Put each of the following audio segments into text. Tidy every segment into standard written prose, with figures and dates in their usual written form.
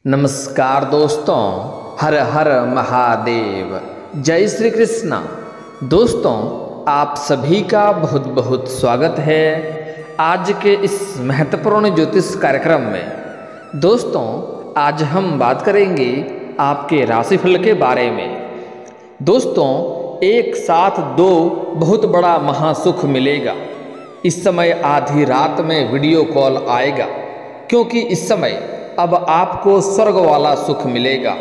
नमस्कार दोस्तों, हर हर महादेव, जय श्री कृष्णा। दोस्तों, आप सभी का बहुत बहुत स्वागत है आज के इस महत्वपूर्ण ज्योतिष कार्यक्रम में। दोस्तों, आज हम बात करेंगे आपके राशिफल के बारे में। दोस्तों, एक साथ दो बहुत बड़ा महासुख मिलेगा। इस समय आधी रात में वीडियो कॉल आएगा, क्योंकि इस समय अब आपको स्वर्ग वाला सुख मिलेगा।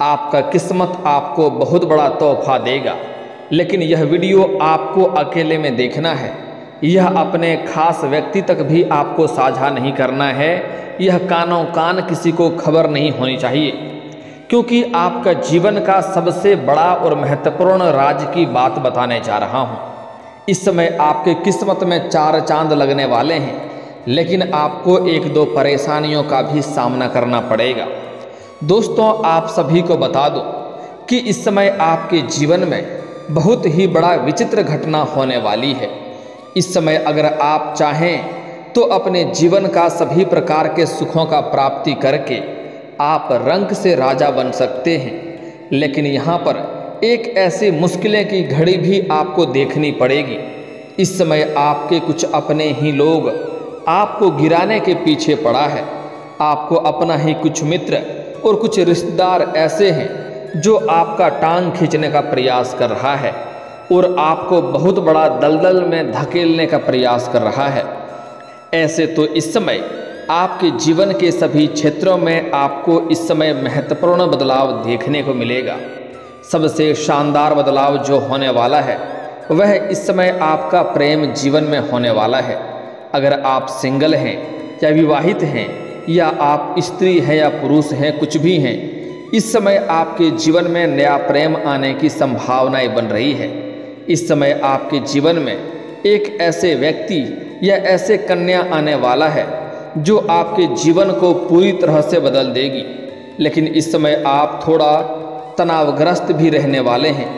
आपका किस्मत आपको बहुत बड़ा तोहफा देगा, लेकिन यह वीडियो आपको अकेले में देखना है। यह अपने खास व्यक्ति तक भी आपको साझा नहीं करना है। यह कानों कान किसी को खबर नहीं होनी चाहिए, क्योंकि आपका जीवन का सबसे बड़ा और महत्वपूर्ण राज की बात बताने जा रहा हूँ। इस समय आपके किस्मत में 4 चांद लगने वाले हैं, लेकिन आपको 1-2 परेशानियों का भी सामना करना पड़ेगा। दोस्तों, आप सभी को बता दूं कि इस समय आपके जीवन में बहुत ही बड़ा विचित्र घटना होने वाली है। इस समय अगर आप चाहें तो अपने जीवन का सभी प्रकार के सुखों का प्राप्ति करके आप रंक से राजा बन सकते हैं, लेकिन यहाँ पर एक ऐसी मुश्किलें की घड़ी भी आपको देखनी पड़ेगी। इस समय आपके कुछ अपने ही लोग आपको गिराने के पीछे पड़ा है। आपको अपना ही कुछ मित्र और कुछ रिश्तेदार ऐसे हैं जो आपका टांग खींचने का प्रयास कर रहा है और आपको बहुत बड़ा दलदल में धकेलने का प्रयास कर रहा है। ऐसे तो इस समय आपके जीवन के सभी क्षेत्रों में आपको इस समय महत्वपूर्ण बदलाव देखने को मिलेगा। सबसे शानदार बदलाव जो होने वाला है वह इस समय आपका प्रेम जीवन में होने वाला है। अगर आप सिंगल हैं या विवाहित हैं, या आप स्त्री हैं या पुरुष हैं, कुछ भी हैं, इस समय आपके जीवन में नया प्रेम आने की संभावनाएं बन रही है। इस समय आपके जीवन में एक ऐसे व्यक्ति या ऐसे कन्या आने वाला है जो आपके जीवन को पूरी तरह से बदल देगी। लेकिन इस समय आप थोड़ा तनावग्रस्त भी रहने वाले हैं।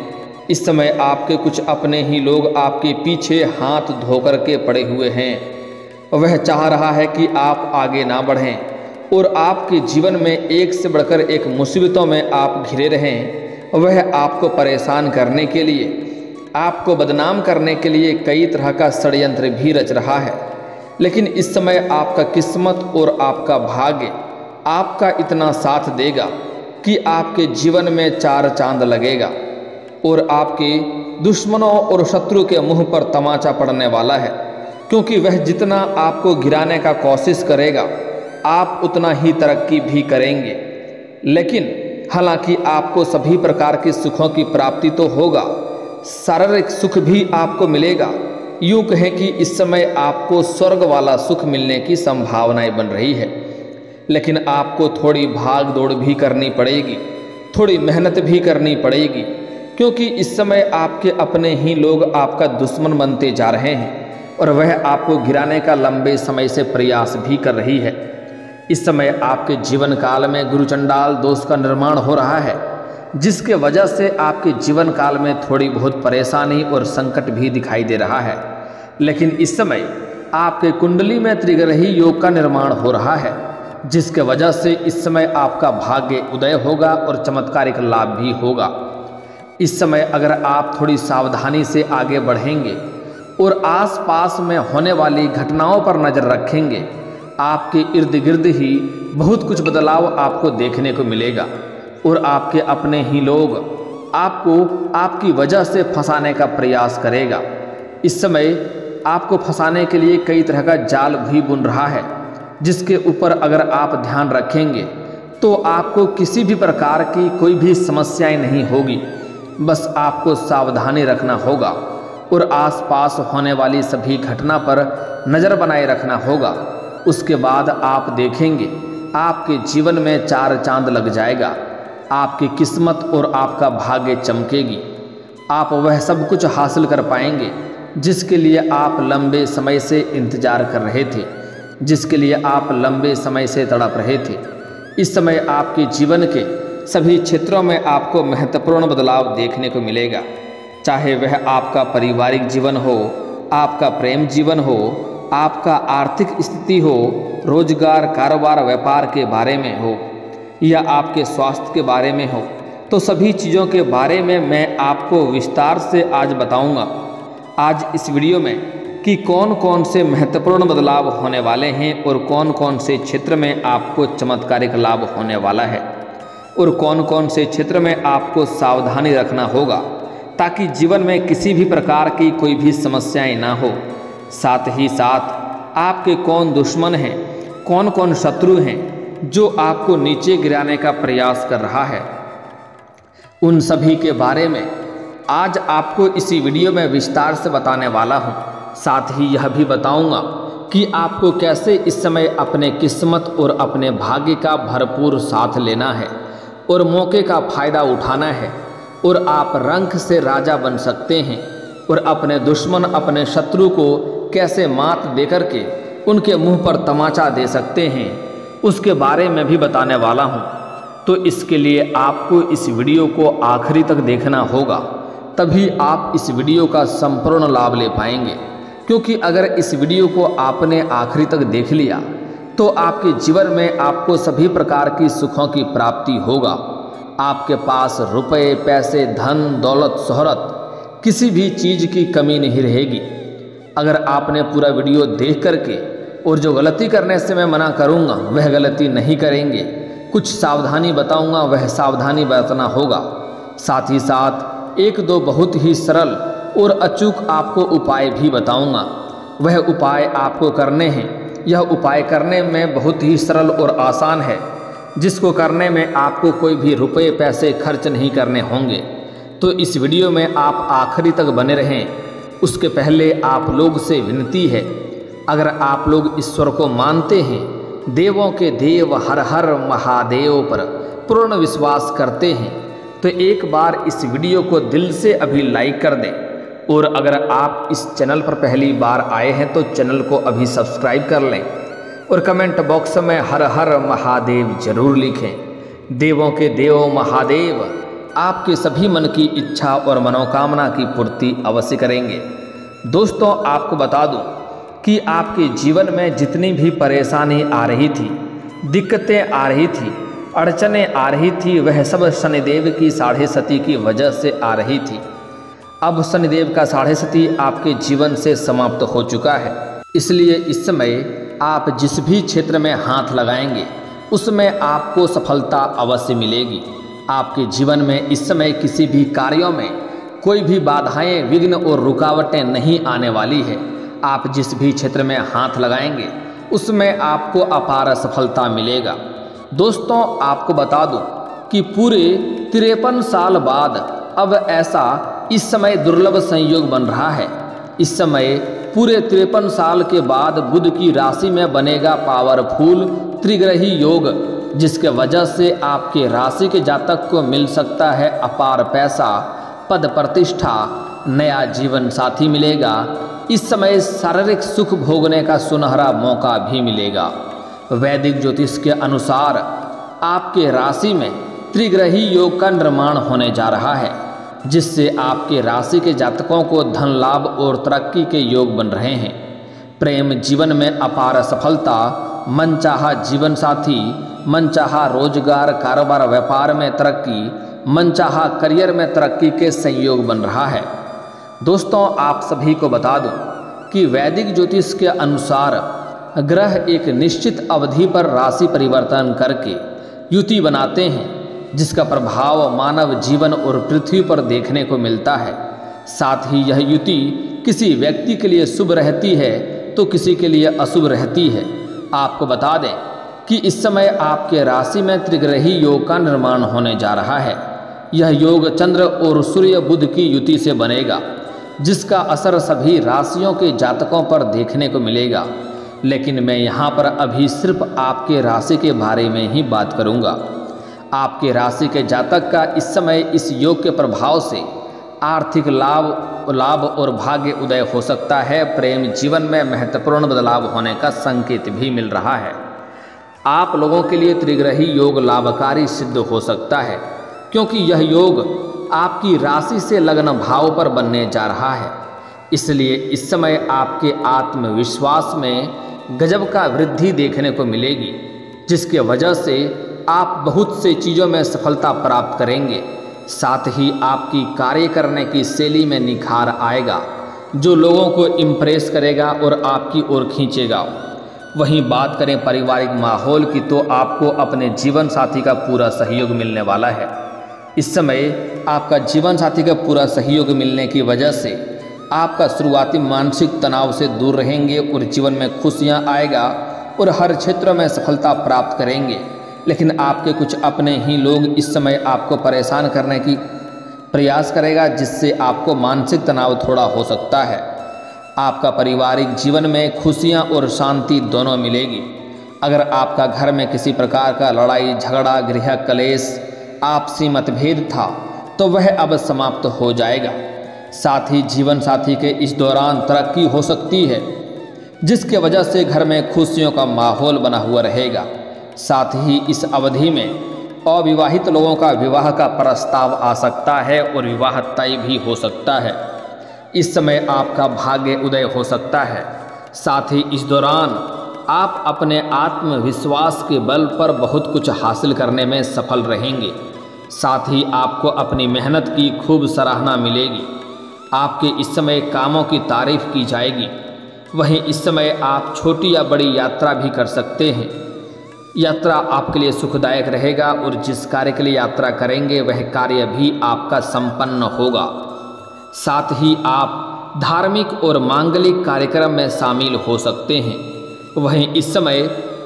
इस समय आपके कुछ अपने ही लोग आपके पीछे हाथ धोकर के पड़े हुए हैं। वह चाह रहा है कि आप आगे ना बढ़ें और आपके जीवन में एक से बढ़कर एक मुसीबतों में आप घिरे रहें। वह आपको परेशान करने के लिए, आपको बदनाम करने के लिए कई तरह का षड्यंत्र भी रच रहा है। लेकिन इस समय आपका किस्मत और आपका भाग्य आपका इतना साथ देगा कि आपके जीवन में 4 चांद लगेगा और आपके दुश्मनों और शत्रु के मुंह पर तमाचा पड़ने वाला है। क्योंकि वह जितना आपको गिराने का कोशिश करेगा, आप उतना ही तरक्की भी करेंगे। लेकिन हालांकि आपको सभी प्रकार के सुखों की प्राप्ति तो होगा, शारीरिक सुख भी आपको मिलेगा। यूँ कहें कि इस समय आपको स्वर्ग वाला सुख मिलने की संभावनाएं बन रही है। लेकिन आपको थोड़ी भाग दौड़ भी करनी पड़ेगी, थोड़ी मेहनत भी करनी पड़ेगी, क्योंकि इस समय आपके अपने ही लोग आपका दुश्मन बनते जा रहे हैं और वह आपको गिराने का लंबे समय से प्रयास भी कर रही है। इस समय आपके जीवन काल में गुरुचंडाल दोष का निर्माण हो रहा है, जिसके वजह से आपके जीवन काल में थोड़ी बहुत परेशानी और संकट भी दिखाई दे रहा है। लेकिन इस समय आपके कुंडली में त्रिग्रही योग का निर्माण हो रहा है, जिसके वजह से इस समय आपका भाग्य उदय होगा और चमत्कारिक लाभ भी होगा। इस समय अगर आप थोड़ी सावधानी से आगे बढ़ेंगे और आसपास में होने वाली घटनाओं पर नज़र रखेंगे, आपके इर्द गिर्द ही बहुत कुछ बदलाव आपको देखने को मिलेगा और आपके अपने ही लोग आपको आपकी वजह से फंसाने का प्रयास करेगा। इस समय आपको फंसाने के लिए कई तरह का जाल भी बुन रहा है, जिसके ऊपर अगर आप ध्यान रखेंगे तो आपको किसी भी प्रकार की कोई भी समस्याएं नहीं होगी। बस आपको सावधानी रखना होगा और आसपास होने वाली सभी घटना पर नज़र बनाए रखना होगा। उसके बाद आप देखेंगे आपके जीवन में 4 चांद लग जाएगा। आपकी किस्मत और आपका भाग्य चमकेगी। आप वह सब कुछ हासिल कर पाएंगे जिसके लिए आप लंबे समय से इंतजार कर रहे थे, जिसके लिए आप लंबे समय से तड़प रहे थे। इस समय आपके जीवन के सभी क्षेत्रों में आपको महत्वपूर्ण बदलाव देखने को मिलेगा। चाहे वह आपका पारिवारिक जीवन हो, आपका प्रेम जीवन हो, आपका आर्थिक स्थिति हो, रोजगार, कारोबार, व्यापार के बारे में हो, या आपके स्वास्थ्य के बारे में हो, तो सभी चीज़ों के बारे में मैं आपको विस्तार से आज बताऊंगा। आज इस वीडियो में कि कौन कौन से महत्वपूर्ण बदलाव होने वाले हैं और कौन कौन से क्षेत्र में आपको चमत्कारिक लाभ होने वाला है और कौन कौन से क्षेत्र में आपको सावधानी रखना होगा ताकि जीवन में किसी भी प्रकार की कोई भी समस्याएं ना हो। साथ ही साथ आपके कौन दुश्मन हैं, कौन कौन शत्रु हैं जो आपको नीचे गिराने का प्रयास कर रहा है, उन सभी के बारे में आज आपको इसी वीडियो में विस्तार से बताने वाला हूं। साथ ही यह भी बताऊंगा कि आपको कैसे इस समय अपने किस्मत और अपने भाग्य का भरपूर साथ लेना है और मौके का फायदा उठाना है और आप रंक से राजा बन सकते हैं और अपने दुश्मन, अपने शत्रु को कैसे मात देकर के उनके मुंह पर तमाचा दे सकते हैं, उसके बारे में भी बताने वाला हूं। तो इसके लिए आपको इस वीडियो को आखिरी तक देखना होगा, तभी आप इस वीडियो का संपूर्ण लाभ ले पाएंगे। क्योंकि अगर इस वीडियो को आपने आखिरी तक देख लिया तो आपके जीवन में आपको सभी प्रकार की सुखों की प्राप्ति होगा। आपके पास रुपए, पैसे, धन, दौलत, शोहरत, किसी भी चीज़ की कमी नहीं रहेगी। अगर आपने पूरा वीडियो देख करके और जो गलती करने से मैं मना करूँगा वह गलती नहीं करेंगे, कुछ सावधानी बताऊँगा वह सावधानी बरतना होगा। साथ ही साथ एक दो बहुत ही सरल और अचूक आपको उपाय भी बताऊँगा। वह उपाय आपको करने हैं। यह उपाय करने में बहुत ही सरल और आसान है, जिसको करने में आपको कोई भी रुपए पैसे खर्च नहीं करने होंगे। तो इस वीडियो में आप आखिरी तक बने रहें। उसके पहले आप लोग से विनती है, अगर आप लोग ईश्वर को मानते हैं, देवों के देव हर हर महादेव पर पूर्ण विश्वास करते हैं, तो एक बार इस वीडियो को दिल से अभी लाइक कर दें। और अगर आप इस चैनल पर पहली बार आए हैं तो चैनल को अभी सब्सक्राइब कर लें और कमेंट बॉक्स में हर हर महादेव जरूर लिखें। देवों के देव महादेव आपके सभी मन की इच्छा और मनोकामना की पूर्ति अवश्य करेंगे। दोस्तों, आपको बता दूं कि आपके जीवन में जितनी भी परेशानी आ रही थी, दिक्कतें आ रही थी, अड़चनें आ रही थी, वह सब शनिदेव की 6.5 की वजह से आ रही थी। अब शनिदेव का 6.5 आपके जीवन से समाप्त हो चुका है। इसलिए इस समय आप जिस भी क्षेत्र में हाथ लगाएंगे उसमें आपको सफलता अवश्य मिलेगी। आपके जीवन में इस समय किसी भी कार्यों में कोई भी बाधाएं, विघ्न और रुकावटें नहीं आने वाली है। आप जिस भी क्षेत्र में हाथ लगाएंगे उसमें आपको अपार सफलता मिलेगा। दोस्तों, आपको बता दूं कि पूरे 53 साल बाद अब ऐसा इस समय दुर्लभ संयोग बन रहा है। इस समय पूरे 53 साल के बाद बुध की राशि में बनेगा पावरफुल त्रिग्रही योग, जिसके वजह से आपके राशि के जातक को मिल सकता है अपार पैसा, पद प्रतिष्ठा, नया जीवन साथी मिलेगा। इस समय शारीरिक सुख भोगने का सुनहरा मौका भी मिलेगा। वैदिक ज्योतिष के अनुसार आपके राशि में त्रिग्रही योग का निर्माण होने जा रहा है, जिससे आपके राशि के जातकों को धन लाभ और तरक्की के योग बन रहे हैं। प्रेम जीवन में अपार सफलता, मनचाहा जीवन साथी, मनचाहा रोजगार, कारोबार, व्यापार में तरक्की, मनचाहा करियर में तरक्की के संयोग बन रहा है। दोस्तों, आप सभी को बता दूं कि वैदिक ज्योतिष के अनुसार ग्रह एक निश्चित अवधि पर राशि परिवर्तन करके युति बनाते हैं, जिसका प्रभाव मानव जीवन और पृथ्वी पर देखने को मिलता है। साथ ही यह युति किसी व्यक्ति के लिए शुभ रहती है तो किसी के लिए अशुभ रहती है। आपको बता दें कि इस समय आपके राशि में त्रिग्रही योग का निर्माण होने जा रहा है। यह योग चंद्र और सूर्य बुध की युति से बनेगा, जिसका असर सभी राशियों के जातकों पर देखने को मिलेगा। लेकिन मैं यहाँ पर अभी सिर्फ आपके राशि के बारे में ही बात करूँगा। आपके राशि के जातक का इस समय इस योग के प्रभाव से आर्थिक लाभ और भाग्य उदय हो सकता है। प्रेम जीवन में महत्वपूर्ण बदलाव होने का संकेत भी मिल रहा है। आप लोगों के लिए त्रिग्रही योग लाभकारी सिद्ध हो सकता है, क्योंकि यह योग आपकी राशि से लग्न भाव पर बनने जा रहा है। इसलिए इस समय आपके आत्मविश्वास में गजब का वृद्धि देखने को मिलेगी, जिसके वजह से आप बहुत से चीज़ों में सफलता प्राप्त करेंगे। साथ ही आपकी कार्य करने की शैली में निखार आएगा, जो लोगों को इम्प्रेस करेगा और आपकी ओर खींचेगा। वहीं बात करें पारिवारिक माहौल की, तो आपको अपने जीवन साथी का पूरा सहयोग मिलने वाला है। इस समय आपका जीवन साथी का पूरा सहयोग मिलने की वजह से आपका शुरुआती मानसिक तनाव से दूर रहेंगे और जीवन में खुशियां आएगा और हर क्षेत्र में सफलता प्राप्त करेंगे। लेकिन आपके कुछ अपने ही लोग इस समय आपको परेशान करने की प्रयास करेगा, जिससे आपको मानसिक तनाव थोड़ा हो सकता है। आपका पारिवारिक जीवन में खुशियां और शांति दोनों मिलेगी। अगर आपका घर में किसी प्रकार का लड़ाई झगड़ा, गृह कलेश, आपसी मतभेद था, तो वह अब समाप्त हो जाएगा। साथ ही जीवन साथी के इस दौरान तरक्की हो सकती है, जिसके वजह से घर में खुशियों का माहौल बना हुआ रहेगा। साथ ही इस अवधि में अविवाहित लोगों का विवाह का प्रस्ताव आ सकता है और विवाह तय भी हो सकता है। इस समय आपका भाग्य उदय हो सकता है। साथ ही इस दौरान आप अपने आत्मविश्वास के बल पर बहुत कुछ हासिल करने में सफल रहेंगे। साथ ही आपको अपनी मेहनत की खूब सराहना मिलेगी। आपके इस समय कामों की तारीफ की जाएगी। वहीं इस समय आप छोटी या बड़ी यात्रा भी कर सकते हैं। यात्रा आपके लिए सुखदायक रहेगा और जिस कार्य के लिए यात्रा करेंगे वह कार्य भी आपका संपन्न होगा। साथ ही आप धार्मिक और मांगलिक कार्यक्रम में शामिल हो सकते हैं। वहीं इस समय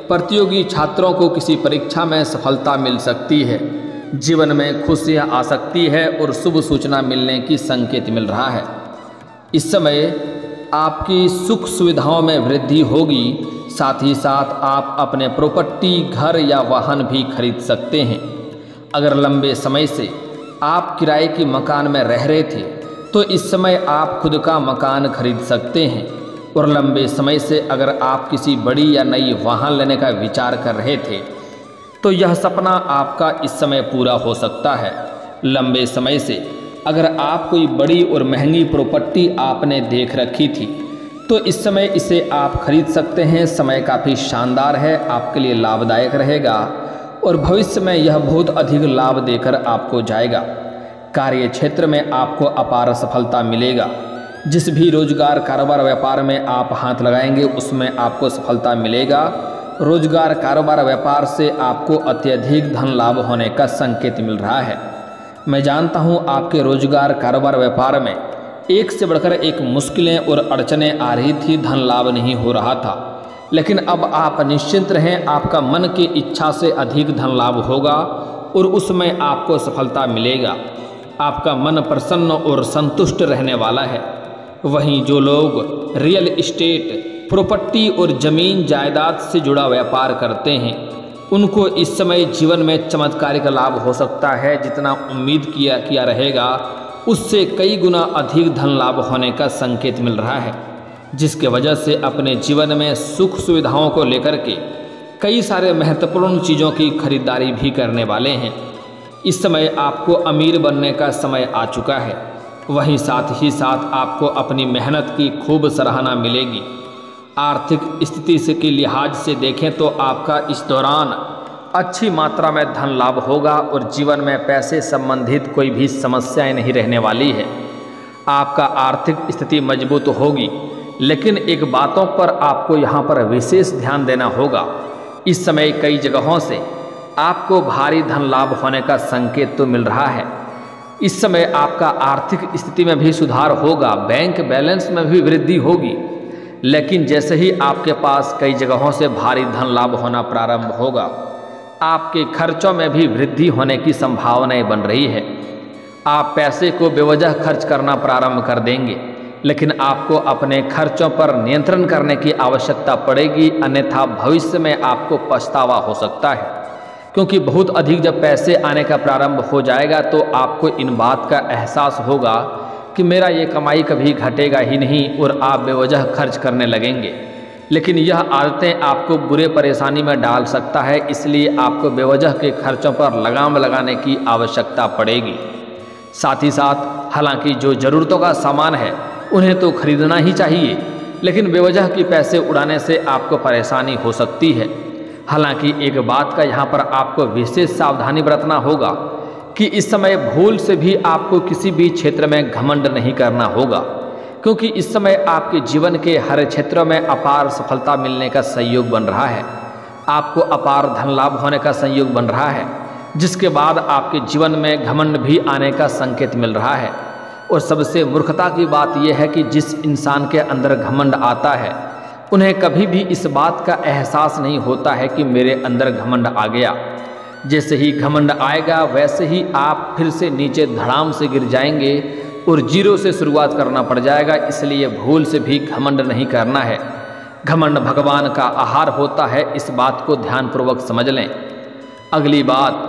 प्रतियोगी छात्रों को किसी परीक्षा में सफलता मिल सकती है। जीवन में खुशियां आ सकती है और शुभ सूचना मिलने की संकेत मिल रहा है। इस समय आपकी सुख सुविधाओं में वृद्धि होगी। साथ ही साथ आप अपने प्रॉपर्टी, घर या वाहन भी खरीद सकते हैं। अगर लंबे समय से आप किराए के मकान में रह रहे थे, तो इस समय आप खुद का मकान खरीद सकते हैं। और लंबे समय से अगर आप किसी बड़ी या नई वाहन लेने का विचार कर रहे थे, तो यह सपना आपका इस समय पूरा हो सकता है। लंबे समय से अगर आप कोई बड़ी और महंगी प्रॉपर्टी आपने देख रखी थी, तो इस समय इसे आप खरीद सकते हैं। समय काफ़ी शानदार है, आपके लिए लाभदायक रहेगा और भविष्य में यह बहुत अधिक लाभ देकर आपको जाएगा। कार्य क्षेत्र में आपको अपार सफलता मिलेगा। जिस भी रोजगार, कारोबार, व्यापार में आप हाथ लगाएंगे उसमें आपको सफलता मिलेगा। रोजगार, कारोबार, व्यापार से आपको अत्यधिक धन लाभ होने का संकेत मिल रहा है। मैं जानता हूं आपके रोजगार, कारोबार, व्यापार में एक से बढ़कर एक मुश्किलें और अड़चनें आ रही थी, धन लाभ नहीं हो रहा था। लेकिन अब आप निश्चिंत रहें, आपका मन की इच्छा से अधिक धन लाभ होगा और उसमें आपको सफलता मिलेगा। आपका मन प्रसन्न और संतुष्ट रहने वाला है। वहीं जो लोग रियल एस्टेट, प्रॉपर्टी और ज़मीन जायदाद से जुड़ा व्यापार करते हैं, उनको इस समय जीवन में चमत्कारिक लाभ हो सकता है। जितना उम्मीद किया रहेगा उससे कई गुना अधिक धन लाभ होने का संकेत मिल रहा है, जिसके वजह से अपने जीवन में सुख सुविधाओं को लेकर के कई सारे महत्वपूर्ण चीज़ों की खरीदारी भी करने वाले हैं। इस समय आपको अमीर बनने का समय आ चुका है। वहीं साथ ही साथ आपको अपनी मेहनत की खूब सराहना मिलेगी। आर्थिक स्थिति से के लिहाज से देखें तो आपका इस दौरान अच्छी मात्रा में धन लाभ होगा और जीवन में पैसे संबंधित कोई भी समस्याएं नहीं रहने वाली है। आपका आर्थिक स्थिति मजबूत होगी, लेकिन एक बातों पर आपको यहाँ पर विशेष ध्यान देना होगा। इस समय कई जगहों से आपको भारी धन लाभ होने का संकेत तो मिल रहा है। इस समय आपका आर्थिक स्थिति में भी सुधार होगा, बैंक बैलेंस में भी वृद्धि होगी। लेकिन जैसे ही आपके पास कई जगहों से भारी धन लाभ होना प्रारंभ होगा, आपके खर्चों में भी वृद्धि होने की संभावनाएं बन रही है। आप पैसे को बेवजह खर्च करना प्रारंभ कर देंगे, लेकिन आपको अपने खर्चों पर नियंत्रण करने की आवश्यकता पड़ेगी, अन्यथा भविष्य में आपको पछतावा हो सकता है। क्योंकि बहुत अधिक जब पैसे आने का प्रारंभ हो जाएगा तो आपको इन बात का एहसास होगा कि मेरा ये कमाई कभी घटेगा ही नहीं और आप बेवजह खर्च करने लगेंगे। लेकिन यह आदतें आपको बुरे परेशानी में डाल सकता है, इसलिए आपको बेवजह के खर्चों पर लगाम लगाने की आवश्यकता पड़ेगी। साथ ही साथ हालांकि जो ज़रूरतों का सामान है उन्हें तो खरीदना ही चाहिए, लेकिन बेवजह की पैसे उड़ाने से आपको परेशानी हो सकती है। हालांकि एक बात का यहाँ पर आपको विशेष सावधानी बरतना होगा कि इस समय भूल से भी आपको किसी भी क्षेत्र में घमंड नहीं करना होगा, क्योंकि इस समय आपके जीवन के हर क्षेत्र में अपार सफलता मिलने का संयोग बन रहा है। आपको अपार धन लाभ होने का संयोग बन रहा है, जिसके बाद आपके जीवन में घमंड भी आने का संकेत मिल रहा है। और सबसे मूर्खता की बात यह है कि जिस इंसान के अंदर घमंड आता है उन्हें कभी भी इस बात का एहसास नहीं होता है कि मेरे अंदर घमंड आ गया। जैसे ही घमंड आएगा वैसे ही आप फिर से नीचे धड़ाम से गिर जाएंगे और जीरो से शुरुआत करना पड़ जाएगा। इसलिए भूल से भी घमंड नहीं करना है। घमंड भगवान का आहार होता है, इस बात को ध्यानपूर्वक समझ लें। अगली बात,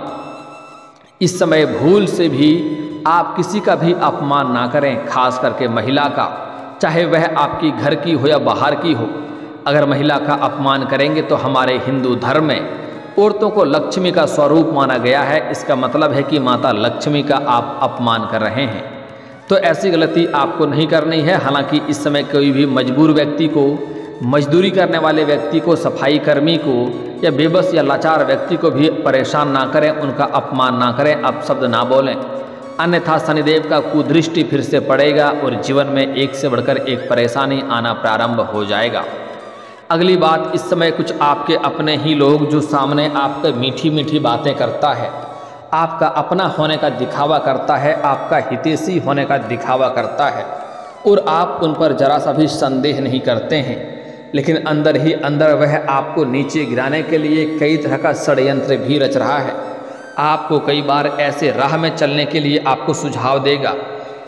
इस समय भूल से भी आप किसी का भी अपमान ना करें, खास करके महिला का, चाहे वह आपकी घर की हो या बाहर की हो। अगर महिला का अपमान करेंगे तो हमारे हिंदू धर्म में औरतों को लक्ष्मी का स्वरूप माना गया है। इसका मतलब है कि माता लक्ष्मी का आप अपमान कर रहे हैं, तो ऐसी गलती आपको नहीं करनी है। हालांकि इस समय कोई भी मजबूर व्यक्ति को, मजदूरी करने वाले व्यक्ति को, सफाई कर्मी को या बेबस या लाचार व्यक्ति को भी परेशान ना करें, उनका अपमान ना करें, अपशब्द ना बोलें, अन्यथा शनिदेव का कुदृष्टि फिर से पड़ेगा और जीवन में एक से बढ़कर एक परेशानी आना प्रारंभ हो जाएगा। अगली बात, इस समय कुछ आपके अपने ही लोग जो सामने आपके मीठी मीठी बातें करता है, आपका अपना होने का दिखावा करता है, आपका हितैषी होने का दिखावा करता है और आप उन पर जरा सा भी संदेह नहीं करते हैं, लेकिन अंदर ही अंदर वह आपको नीचे गिराने के लिए कई तरह का षड्यंत्र भी रच रहा है। आपको कई बार ऐसे राह में चलने के लिए आपको सुझाव देगा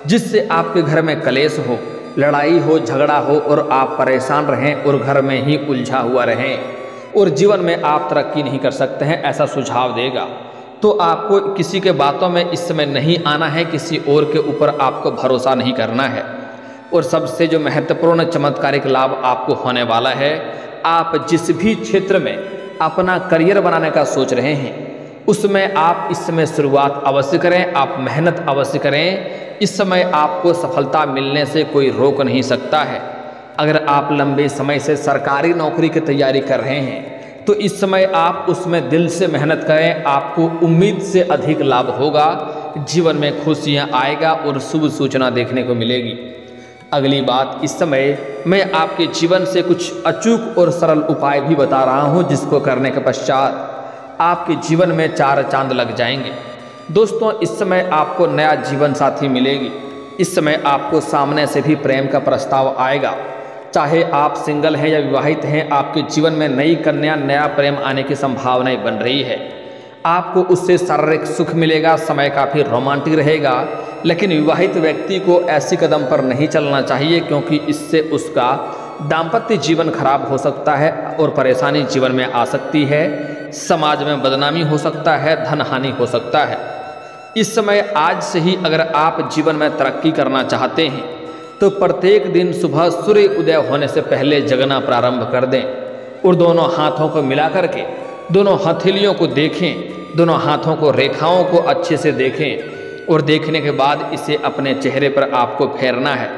जिससे आपके घर में कलेश हो, लड़ाई हो, झगड़ा हो और आप परेशान रहें और घर में ही उलझा हुआ रहें और जीवन में आप तरक्की नहीं कर सकते हैं, ऐसा सुझाव देगा। तो आपको किसी के बातों में इस समय नहीं आना है, किसी और के ऊपर आपको भरोसा नहीं करना है। और सबसे जो महत्वपूर्ण चमत्कारिक लाभ आपको होने वाला है, आप जिस भी क्षेत्र में अपना करियर बनाने का सोच रहे हैं उसमें आप इस समय शुरुआत अवश्य करें, आप मेहनत अवश्य करें। इस समय आपको सफलता मिलने से कोई रोक नहीं सकता है। अगर आप लंबे समय से सरकारी नौकरी की तैयारी कर रहे हैं तो इस समय आप उसमें दिल से मेहनत करें, आपको उम्मीद से अधिक लाभ होगा, जीवन में खुशियां आएगा और शुभ सूचना देखने को मिलेगी। अगली बात, इस समय मैं आपके जीवन से कुछ अचूक और सरल उपाय भी बता रहा हूं, जिसको करने के पश्चात आपके जीवन में 4 चांद लग जाएंगे। दोस्तों, इस समय आपको नया जीवन साथी मिलेगी। इस समय आपको सामने से भी प्रेम का प्रस्ताव आएगा। चाहे आप सिंगल हैं या विवाहित हैं, आपके जीवन में नई कन्या, नया प्रेम आने की संभावनाएं बन रही है। आपको उससे शारीरिक सुख मिलेगा, समय काफ़ी रोमांटिक रहेगा। लेकिन विवाहित व्यक्ति को ऐसी कदम पर नहीं चलना चाहिए, क्योंकि इससे उसका दाम्पत्य जीवन खराब हो सकता है और परेशानी जीवन में आ सकती है, समाज में बदनामी हो सकता है, धन हानि हो सकता है। इस समय आज से ही अगर आप जीवन में तरक्की करना चाहते हैं तो प्रत्येक दिन सुबह सूर्य उदय होने से पहले जगना प्रारंभ कर दें और दोनों हाथों को मिला करके दोनों हथेलियों को देखें, दोनों हाथों को, रेखाओं को अच्छे से देखें और देखने के बाद इसे अपने चेहरे पर आपको फेरना है।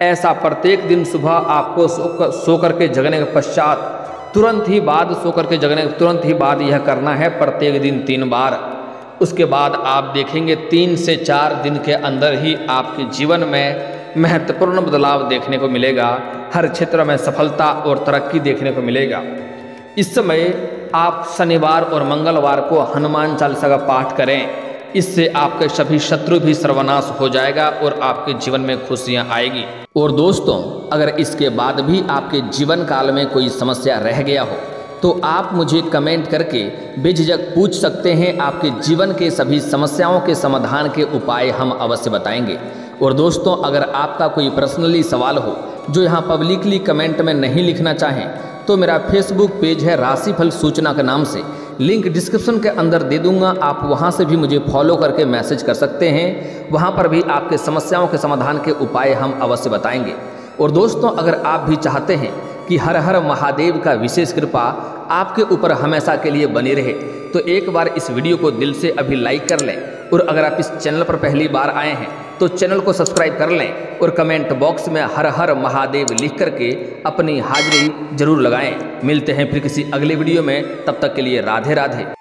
ऐसा प्रत्येक दिन सुबह आपको सो करके जगने के पश्चात तुरंत ही बाद, सो करके जगने के तुरंत ही बाद यह करना है, प्रत्येक दिन 3 बार। उसके बाद आप देखेंगे 3 से 4 दिन के अंदर ही आपके जीवन में महत्वपूर्ण बदलाव देखने को मिलेगा, हर क्षेत्र में सफलता और तरक्की देखने को मिलेगा। इस समय आप शनिवार और मंगलवार को हनुमान चालीसा का पाठ करें, इससे आपके सभी शत्रु भी सर्वनाश हो जाएगा और आपके जीवन में खुशियां आएगी। और दोस्तों, अगर इसके बाद भी आपके जीवन काल में कोई समस्या रह गया हो तो आप मुझे कमेंट करके बेझिझक पूछ सकते हैं। आपके जीवन के सभी समस्याओं के समाधान के उपाय हम अवश्य बताएंगे। और दोस्तों, अगर आपका कोई पर्सनली सवाल हो जो यहाँ पब्लिकली कमेंट में नहीं लिखना चाहें तो मेरा फेसबुक पेज है राशिफल सूचना के नाम से, लिंक डिस्क्रिप्शन के अंदर दे दूंगा, आप वहां से भी मुझे फॉलो करके मैसेज कर सकते हैं। वहां पर भी आपके समस्याओं के समाधान के उपाय हम अवश्य बताएंगे। और दोस्तों, अगर आप भी चाहते हैं कि हर हर महादेव का विशेष कृपा आपके ऊपर हमेशा के लिए बनी रहे तो एक बार इस वीडियो को दिल से अभी लाइक कर लें। और अगर आप इस चैनल पर पहली बार आए हैं तो चैनल को सब्सक्राइब कर लें और कमेंट बॉक्स में हर हर महादेव लिख करके अपनी हाजिरी जरूर लगाएं। मिलते हैं फिर किसी अगले वीडियो में, तब तक के लिए राधे राधे।